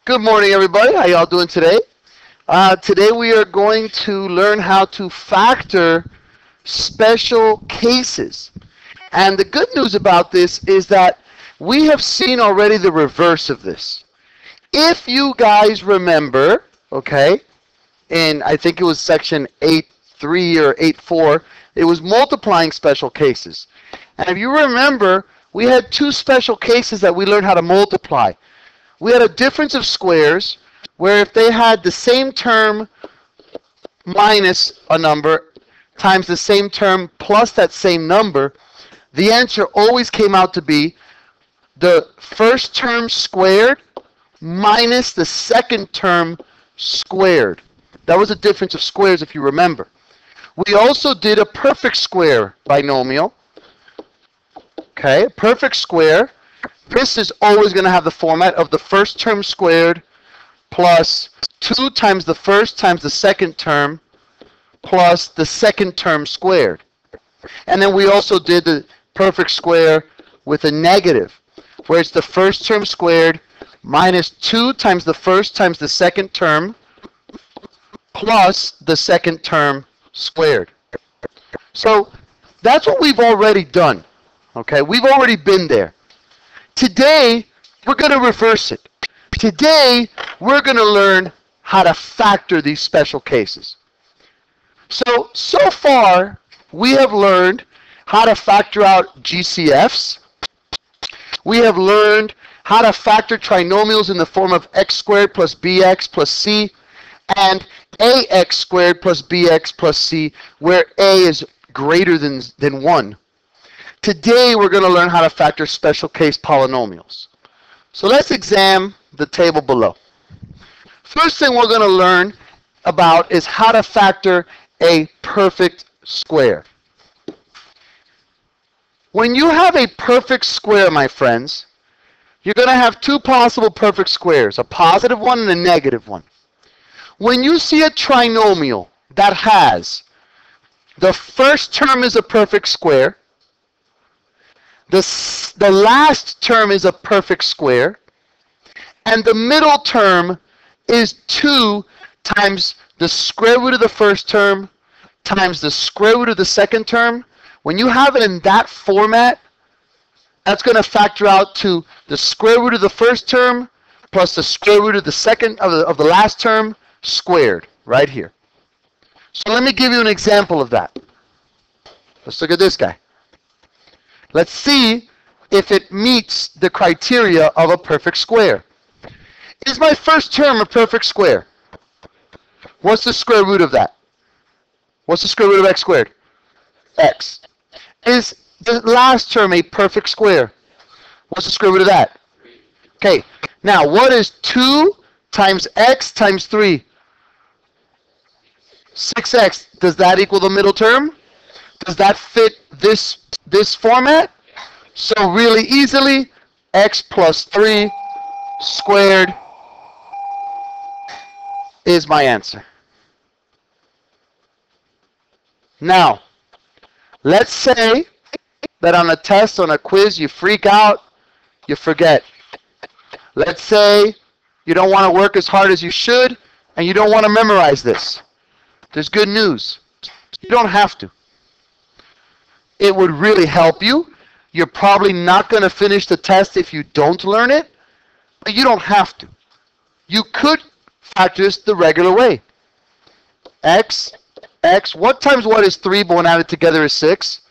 Good morning, everybody. How y'all doing today? Today we are going to learn how to factor special cases. And the good news about this is that we have seen already the reverse of this. If you guys remember, okay, in I think it was section 8.3 or 8.4, it was multiplying special cases. And if you remember, we had two special cases that we learned how to multiply. We had a difference of squares where if they had the same term minus a number times the same term plus that same number, the answer always came out to be the first term squared minus the second term squared. That was a difference of squares if you remember. We also did a perfect square binomial. Okay, perfect square. This is always going to have the format of the first term squared plus 2 times the first times the second term plus the second term squared. And then we also did the perfect square with a negative, where it's the first term squared minus 2 times the first times the second term plus the second term squared. So that's what we've already done. Okay, we've already been there. Today, we're going to reverse it. Today, we're going to learn how to factor these special cases. So far, we have learned how to factor out GCFs. We have learned how to factor trinomials in the form of x squared plus bx plus c and ax squared plus bx plus c, where a is greater than 1. Today, we're going to learn how to factor special case polynomials. So let's examine the table below. First thing we're going to learn about is how to factor a perfect square. When you have a perfect square, my friends, you're going to have two possible perfect squares, a positive one and a negative one. When you see a trinomial that has the first term is a perfect square, the last term is a perfect square, and the middle term is 2 times the square root of the first term times the square root of the second term. When you have it in that format, that's going to factor out to the square root of the first term plus the square root of the second of the last term squared, right here. So let me give you an example of that. Let's look at this guy. Let's see if it meets the criteria of a perfect square. Is my first term a perfect square? What's the square root of that? What's the square root of x squared? X. Is the last term a perfect square? What's the square root of that? Okay. Now, what is 2 times x times 3? 6x. Does that equal the middle term? Does that fit this format? So really easily, x plus 3 squared is my answer. Now, let's say that on a test, on a quiz, you freak out, you forget. Let's say you don't want to work as hard as you should, and you don't want to memorize this. There's good news. You don't have to. It would really help you. You're probably not going to finish the test if you don't learn it, but you don't have to. You could factor this the regular way. X, what times what is 3, but when added together is 6?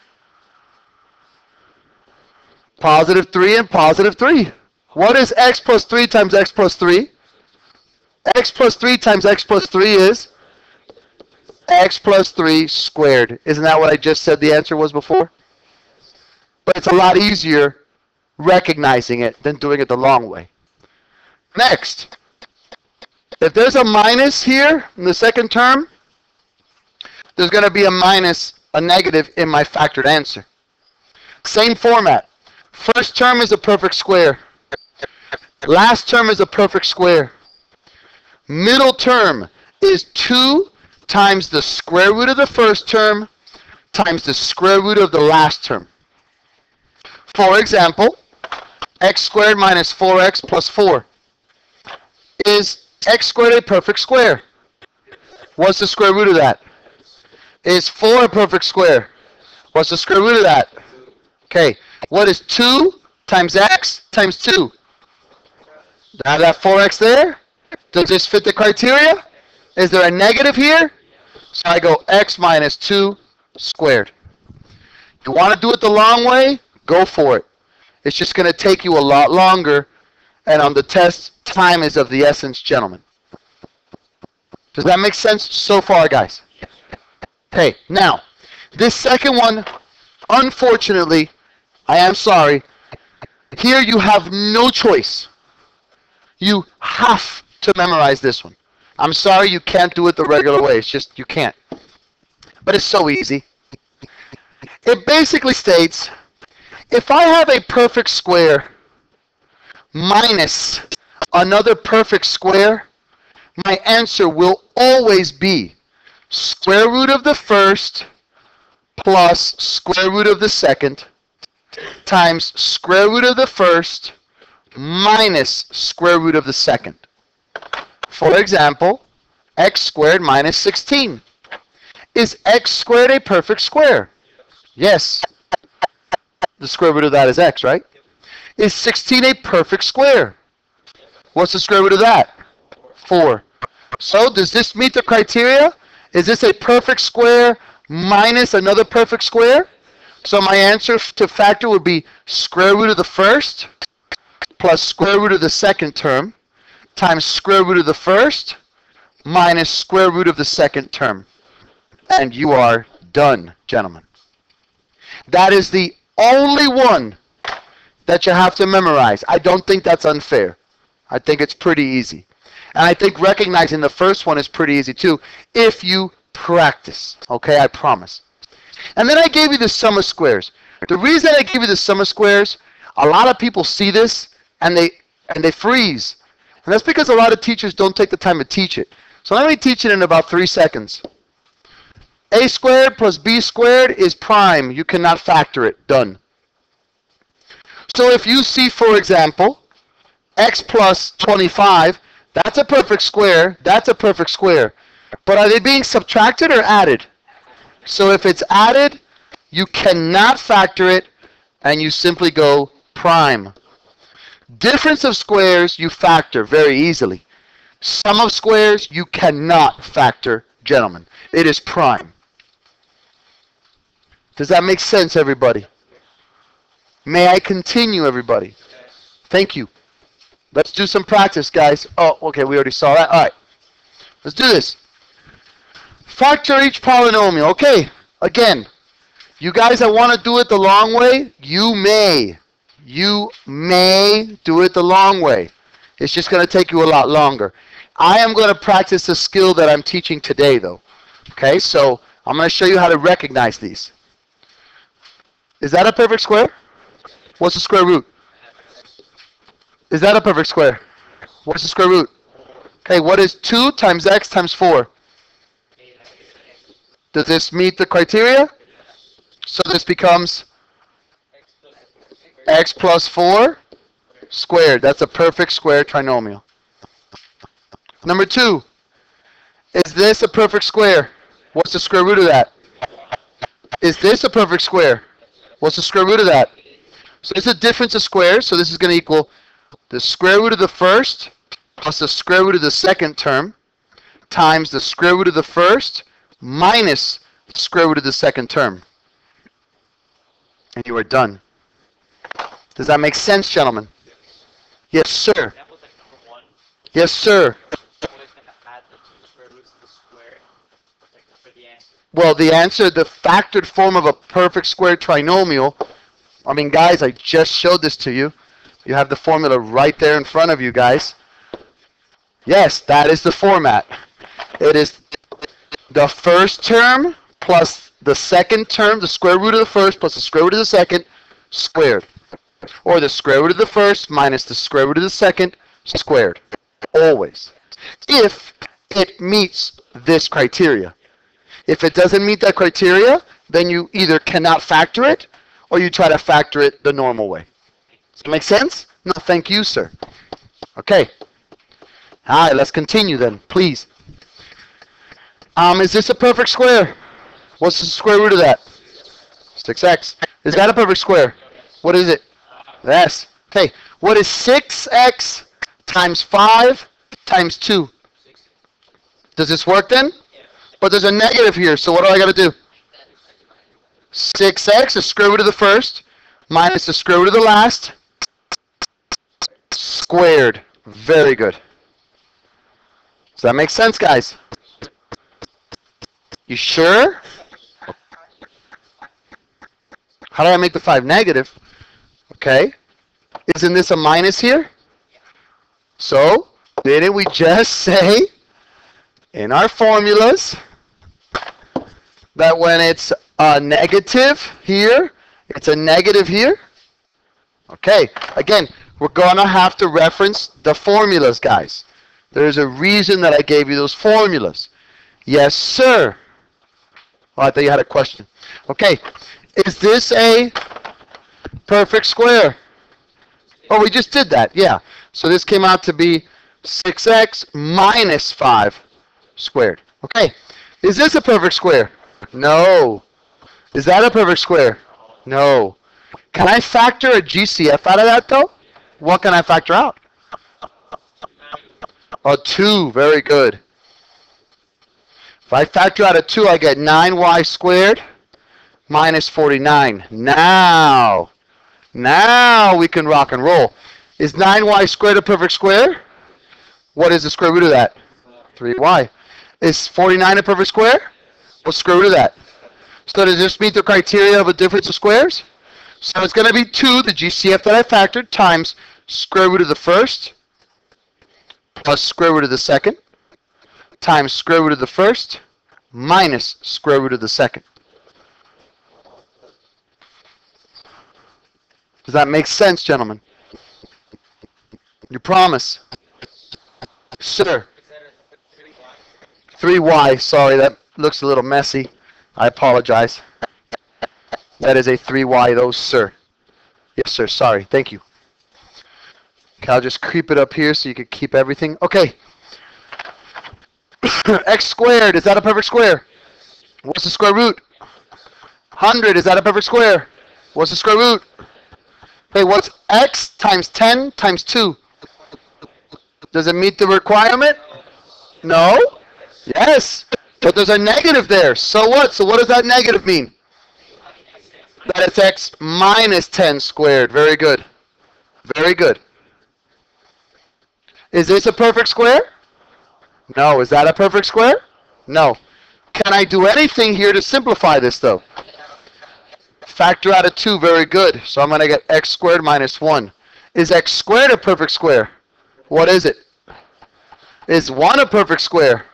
Positive 3 and positive 3. What is x plus 3 times x plus 3? X plus 3 times x plus 3 is x plus 3 squared. Isn't that what I just said the answer was before? But it's a lot easier recognizing it than doing it the long way. Next, if there's a minus here in the second term, there's going to be a negative in my factored answer. Same format. First term is a perfect square. Last term is a perfect square. Middle term is 2 times the square root of the first term times the square root of the last term. For example, x squared minus 4x plus 4 Is x squared a perfect square? What's the square root of that? Is 4 a perfect square? What's the square root of that? Okay, what is 2 times x times 2? Do I have that 4x there? Does this fit the criteria? Is there a negative here? So I go x minus 2 squared. You want to do it the long way? Go for it. It's just going to take you a lot longer, and on the test, time is of the essence, gentlemen. Does that make sense so far, guys? Okay, now, this second one, unfortunately, I am sorry, here you have no choice. You have to memorize this one. I'm sorry you can't do it the regular way. It's just, you can't. But it's so easy. It basically states, if I have a perfect square minus another perfect square, my answer will always be square root of the first plus square root of the second times square root of the first minus square root of the second. For example, x squared minus 16. Is x squared a perfect square? Yes. The square root of that is x, right? Is 16 a perfect square? What's the square root of that? 4. So does this meet the criteria? Is this a perfect square minus another perfect square? So my answer to factor would be square root of the first plus square root of the second term times square root of the first minus square root of the second term. And you are done, gentlemen. That is the only one that you have to memorize. I don't think that's unfair. I think it's pretty easy. And I think recognizing the first one is pretty easy too, if you practice. Okay, I promise. And then I gave you the sum of squares. The reason I gave you the sum of squares, a lot of people see this and they freeze. And that's because a lot of teachers don't take the time to teach it. So let me teach it in about 3 seconds. A squared plus b squared is prime. You cannot factor it. Done. So if you see, for example, x plus 25, that's a perfect square. That's a perfect square. But are they being subtracted or added? So if it's added, you cannot factor it, and you simply go prime. Difference of squares, you factor very easily. Sum of squares, you cannot factor, gentlemen. It is prime. Does that make sense, everybody? May I continue, everybody? Thank you. Let's do some practice, guys. Oh, okay, we already saw that. All right. Let's do this. Factor each polynomial. Okay, again, you guys that want to do it the long way, you may. You may do it the long way. It's just going to take you a lot longer. I am going to practice the skill that I'm teaching today, though. Okay, so I'm going to show you how to recognize these. Is that a perfect square? What's the square root? Is that a perfect square? What's the square root? Okay, what is 2 times x times 4? Does this meet the criteria? So this becomes x plus 4 squared. That's a perfect square trinomial. Number 2, is this a perfect square? What's the square root of that? Is this a perfect square? What's the square root of that? So it's a difference of squares, so this is going to equal the square root of the first plus the square root of the second term times the square root of the first minus the square root of the second term. And you are done. Does that make sense, gentlemen? Yes, sir. Yes, sir. Well, the answer, the factored form of a perfect square trinomial, I mean, guys, I just showed this to you. You have the formula right there in front of you, guys. Yes, that is the format. It is the first term plus the second term, the square root of the first plus the square root of the second, squared. Or the square root of the first minus the square root of the second, squared. Always. If it meets this criteria. If it doesn't meet that criteria, then you either cannot factor it or you try to factor it the normal way. Does that make sense? No, thank you, sir. Okay. All right, let's continue then, please. Is this a perfect square? What's the square root of that? 6x. Is that a perfect square? What is it? Yes. Okay. What is 6x times 5 times 2? Does this work then? But there's a negative here, so what do I got to do? 6x, the square root of the first, minus the square root of the last, squared. Very good. Does that make sense, guys? You sure? How do I make the 5 negative? Okay. Isn't this a minus here? So, didn't we just say in our formulas that when it's a negative here, it's a negative here? Okay. Again, we're going to have to reference the formulas, guys. There's a reason that I gave you those formulas. Yes, sir. Oh, I thought you had a question. Okay. Is this a perfect square? Oh, we just did that. Yeah. So this came out to be 6x minus 5 squared. Okay. Is this a perfect square? No. Is that a perfect square? No. Can I factor a GCF out of that, though? What can I factor out? A 2. Very good. If I factor out a 2, I get 9y squared minus 49. Now we can rock and roll. Is 9y squared a perfect square? What is the square root of that? 3y. Is 49 a perfect square? What's the square root of that? So does this meet the criteria of a difference of squares? So it's going to be 2, the GCF that I factored, times square root of the first plus square root of the second times square root of the first minus square root of the second. Does that make sense, gentlemen? You promise? Sir. 3y. Sorry, that looks a little messy. I apologize. That is a 3y, though, sir. Yes, sir. Sorry. Thank you. Okay, I'll just creep it up here so you can keep everything. Okay. X squared. Is that a perfect square? What's the square root? 100. Is that a perfect square? What's the square root? Hey, what's x times 10 times 2? Does it meet the requirement? No? Yes. But there's a negative there. So what? So what does that negative mean? That it's x minus 10 squared. Very good. Very good. Is this a perfect square? No. Is that a perfect square? No. Can I do anything here to simplify this, though? Factor out a 2. Very good. So I'm going to get x squared minus 1. Is x squared a perfect square? What is it? Is 1 a perfect square?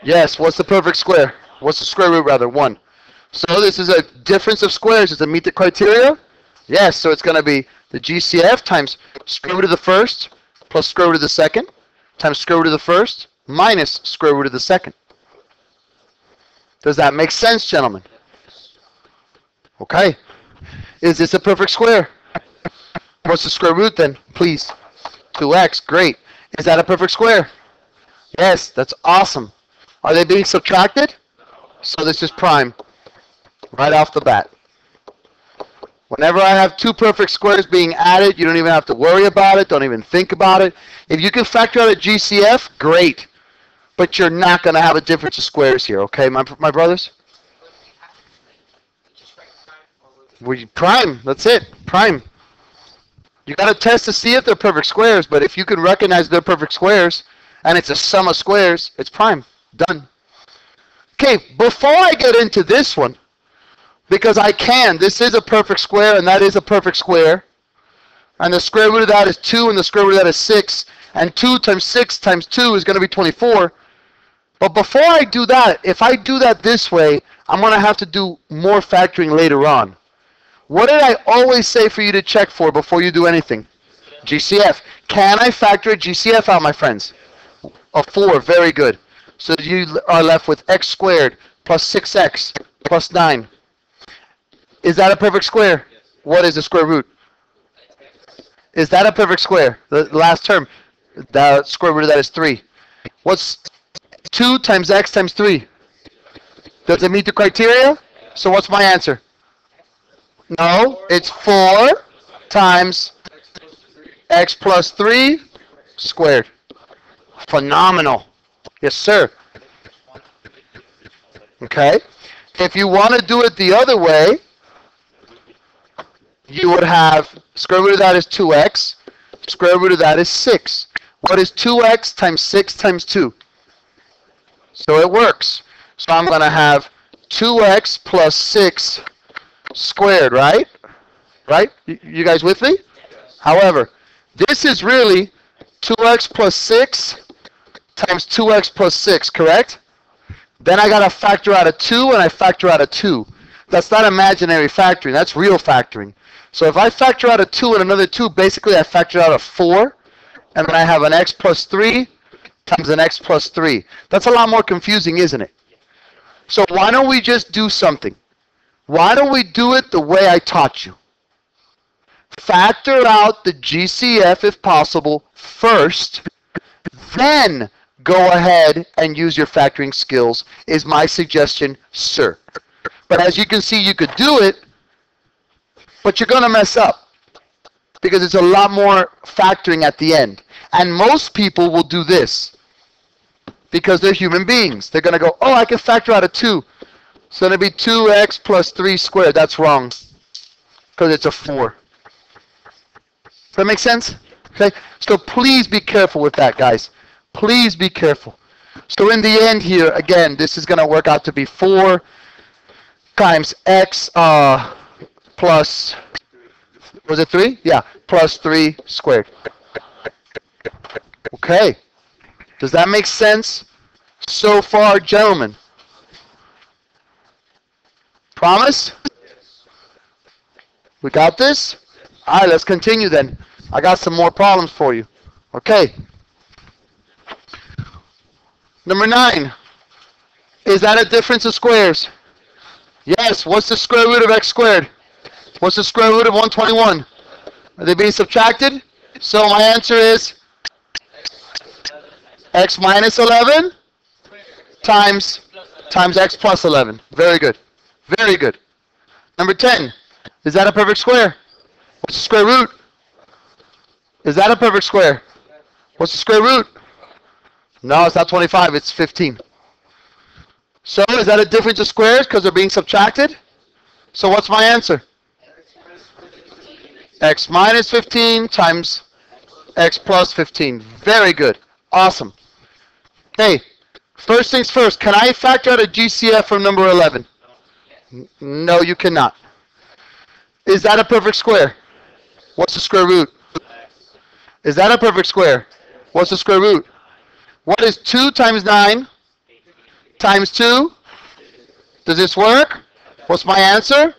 Yes. What's the perfect square? What's the square root, rather? 1. So this is a difference of squares. Does it meet the criteria? Yes. So it's going to be the GCF times square root of the first plus square root of the second times square root of the first minus square root of the second. Does that make sense, gentlemen? Okay. Is this a perfect square? What's the square root then, please? 2x. Great. Is that a perfect square? Yes, that's awesome. Are they being subtracted? So this is prime. Right off the bat. Whenever I have two perfect squares being added, you don't even have to worry about it. Don't even think about it. If you can factor out a GCF, great. But you're not going to have a difference of squares here, okay, my brothers? Prime. That's it. Prime. You got to test to see if they're perfect squares, but if you can recognize they're perfect squares, and it's a sum of squares, it's prime. Done. Okay, before I get into this one, because I can, this is a perfect square, and that is a perfect square, and the square root of that is 2, and the square root of that is 6, and 2 times 6 times 2 is going to be 24. But before I do that, if I do that this way, I'm going to have to do more factoring later on. What did I always say for you to check for before you do anything? GCF. Can I factor a GCF out, my friends? A 4. Very good. So you are left with x squared plus 6x plus 9. Is that a perfect square? What is the square root? Is that a perfect square? The last term. The square root of that is 3. What's 2 times x times 3? Does it meet the criteria? So what's my answer? No, it's 4 times x plus 3 squared. Phenomenal. Yes, sir. Okay. If you want to do it the other way, you would have square root of that is 2x. Square root of that is 6. What is 2x times 6 times 2? So it works. So I'm going to have 2x plus 6 squared, right? Right? You guys with me? However, this is really 2x plus 6 times 2x plus 6, correct? Then I got to factor out a 2, and I factor out a 2. That's not imaginary factoring. That's real factoring. So if I factor out a 2 and another 2, basically I factor out a 4, and then I have an x plus 3 times an x plus 3. That's a lot more confusing, isn't it? So why don't we just do something? Why don't we do it the way I taught you? Factor out the GCF, if possible, first, then go ahead and use your factoring skills, is my suggestion, sir. But as you can see, you could do it, but you're going to mess up because it's a lot more factoring at the end. And most people will do this because they're human beings. They're going to go, oh, I can factor out a 2. So it'll be 2x plus 3 squared. That's wrong because it's a 4. Does that make sense? Okay. So please be careful with that, guys. Please be careful. So in the end here, again, this is going to work out to be 4 times x plus, was it 3? Yeah, plus 3 squared. Okay. Does that make sense so far, gentlemen? Promise? We got this? All right, let's continue then. I got some more problems for you. Okay. Number 9. Is that a difference of squares? Yes. What's the square root of x squared? What's the square root of 121? Are they being subtracted? So my answer is x minus 11 times x plus 11. Very good. Very good. Number 10. Is that a perfect square? What's the square root? Is that a perfect square? What's the square root? No, it's not 25. It's 15. So is that a difference of squares because they're being subtracted? So what's my answer? X minus 15 times x plus 15. Very good. Awesome. Okay. First things first. Can I factor out a GCF from number 11? No, you cannot. Is that a perfect square? What's the square root? Is that a perfect square? What's the square root? What is 2 times 9 times 2? Does this work? What's my answer?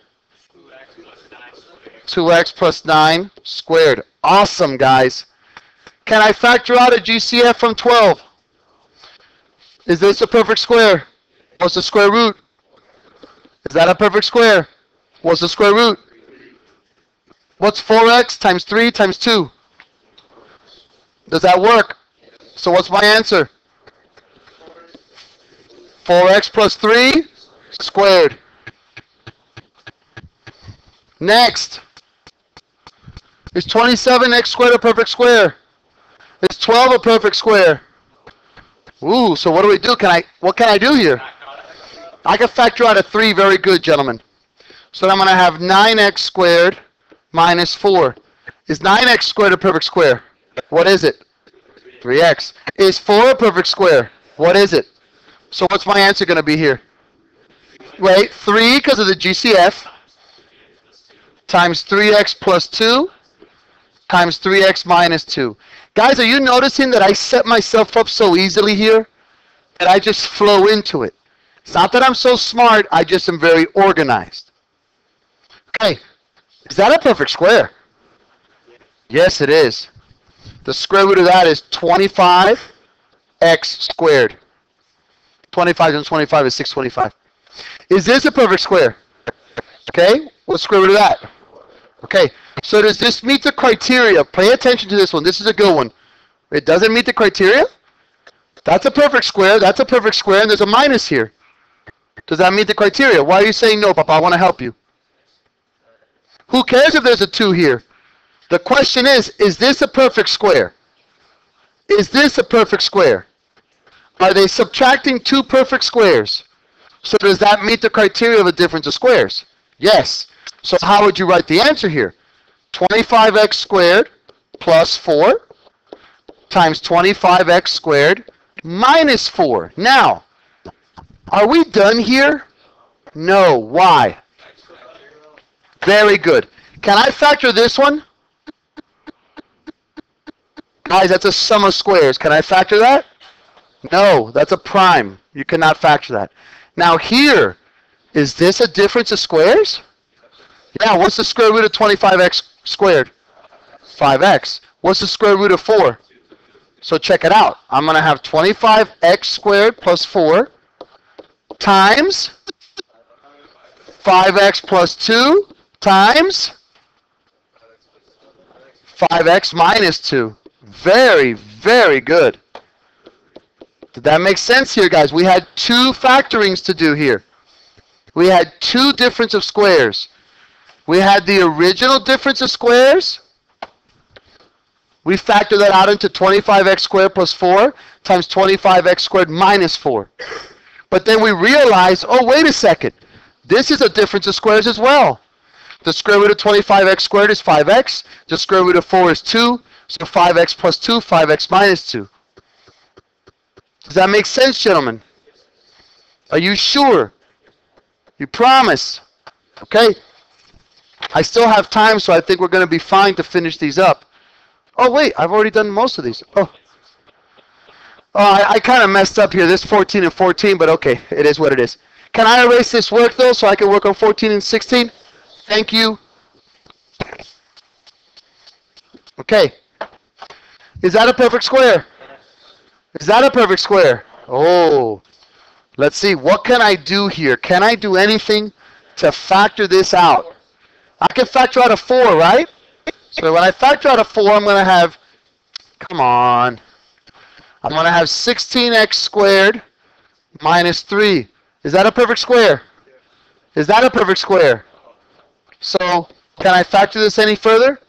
2x plus 9 squared. Awesome, guys. Can I factor out a GCF from 12? Is this a perfect square? What's the square root? Is that a perfect square? What's the square root? What's 4x times 3 times 2? Does that work? So what's my answer? 4x plus 3 squared. Next. Is 27x squared a perfect square? Is 12 a perfect square? Ooh, so what do we do? What can I do here? I can factor out a 3. Very good, gentlemen. So I'm going to have 9x squared minus 4. Is 9x squared a perfect square? What is it? 3x. Is 4 a perfect square? What is it? So what's my answer going to be here? Wait, 3 because of the GCF times 3x plus 2 times 3x minus 2. Guys, are you noticing that I set myself up so easily here that I just flow into it? It's not that I'm so smart, I just am very organized. Okay, is that a perfect square? Yes, it is. The square root of that is 25x squared. 25 times 25 is 625. Is this a perfect square? Okay, what's the square root of that? Okay, so does this meet the criteria? Pay attention to this one. This is a good one. It doesn't meet the criteria? That's a perfect square. That's a perfect square, and there's a minus here. Does that meet the criteria? Why are you saying no, Papa? I want to help you. Who cares if there's a 2 here? The question is this a perfect square? Is this a perfect square? Are they subtracting 2 perfect squares? So does that meet the criteria of a difference of squares? Yes. So how would you write the answer here? 25x squared plus 4 times 25x squared minus 4. Now, are we done here? No. Why? Very good. Can I factor this one? Guys, that's a sum of squares. Can I factor that? No, that's a prime. You cannot factor that. Now here, is this a difference of squares? Yeah, what's the square root of 25x squared? 5x. What's the square root of 4? So check it out. I'm going to have 25x squared plus 4 times 5x plus 2 times 5x minus 2. Very, very good. Did that make sense here, guys? We had 2 factorings to do here. We had 2 difference of squares. We had the original difference of squares. We factor that out into 25x squared plus 4 times 25x squared minus 4. But then we realized, oh, wait a second. This is a difference of squares as well. The square root of 25x squared is 5x. The square root of 4 is 2. So 5x plus 2, 5x minus 2. Does that make sense, gentlemen? Are you sure? You promise? Okay. I still have time, so I think we're going to be fine to finish these up. Oh, wait. I've already done most of these. Oh, I kind of messed up here. This 14 and 14, but okay. It is what it is. Can I erase this work, though, so I can work on 14 and 16? Thank you. Okay. Is that a perfect square? Is that a perfect square? Oh. Let's see. What can I do here? Can I do anything to factor this out? I can factor out a 4, right? So when I factor out a 4, I'm going to have, come on. I'm going to have 16x squared minus 3. Is that a perfect square? Is that a perfect square? So can I factor this any further?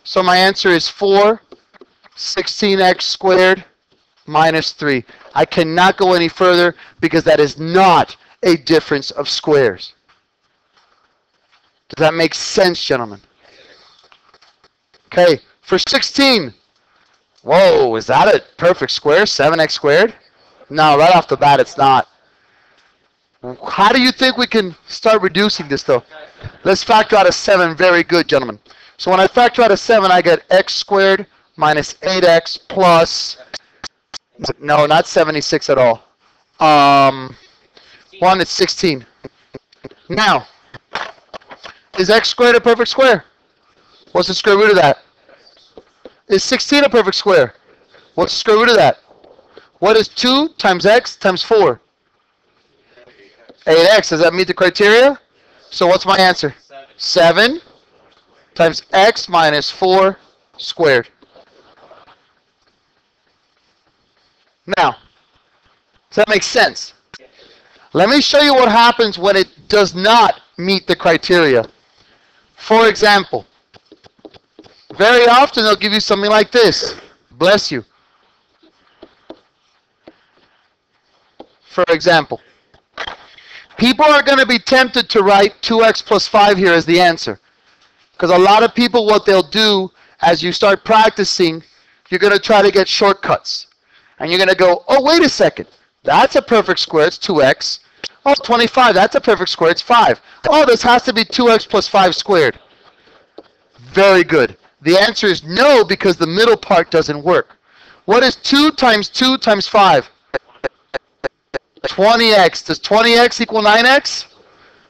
So my answer is 4, 16x squared minus 3. I cannot go any further because that is not a difference of squares. Does that make sense, gentlemen? Okay, for 16. Whoa, is that a perfect square? 7x squared? No, right off the bat it's not. How do you think we can start reducing this, though? Let's factor out a 7. Very good, gentlemen. So when I factor out a 7, I get x squared minus 8x plus, no, not 76 at all. 1 is 16. Now, is x squared a perfect square? What's the square root of that? Is 16 a perfect square? What's the square root of that? What is 2 times x times 4? 8x. Does that meet the criteria? So what's my answer? 7 times x minus 4 squared. Now, does that make sense? Let me show you what happens when it does not meet the criteria. For example, very often they'll give you something like this. Bless you. For example, people are going to be tempted to write 2x plus 5 here as the answer. Because a lot of people, what they'll do as you start practicing, you're going to try to get shortcuts. And you're going to go, oh, wait a second. That's a perfect square. It's 2x. Oh, 25. That's a perfect square. It's 5. Oh, this has to be 2x plus 5 squared. Very good. The answer is no, because the middle part doesn't work. What is 2 times 2 times 5? 20x. Does 20x equal 9x?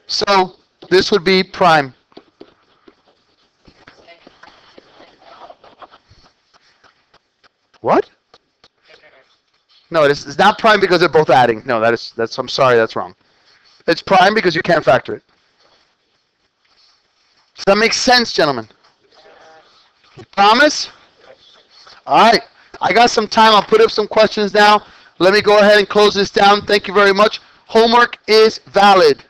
So this would be prime. What? No, it's not prime because they're both adding. No, that's I'm sorry, that's wrong. It's prime because you can't factor it. Does that make sense, gentlemen? You promise? All right. I got some time. I'll put up some questions now. Let me go ahead and close this down. Thank you very much. Homework is valid.